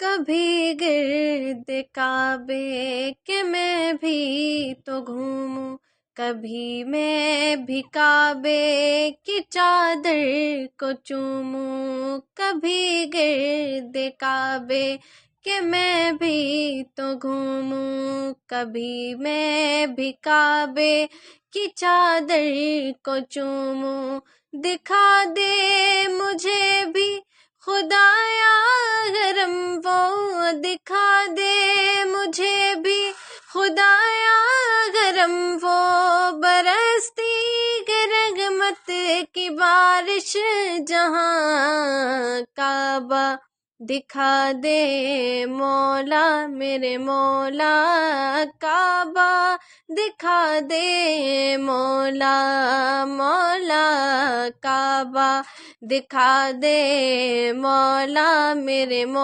کبھی گرد کعبے کے میں بھی تو گھوموں، کبھی میں بھی کعبے کی چادر کو چوموں، کبھی گرد کعبے کہ میں بھی تو گھوموں، کبھی میں بھی کعبے کی چادر کو چوموں، دکھا دے مجھے بھی خدایا گرم وہ، دکھا دے مجھے بھی خدایا گرم وہ، برستی رحمت کی بارش جہاں، کعبہ دکھا دے مولا میرے مولا، کعبہ دکھا دے مولا، مولا کعبہ دکھا دے مولا میرے مولا۔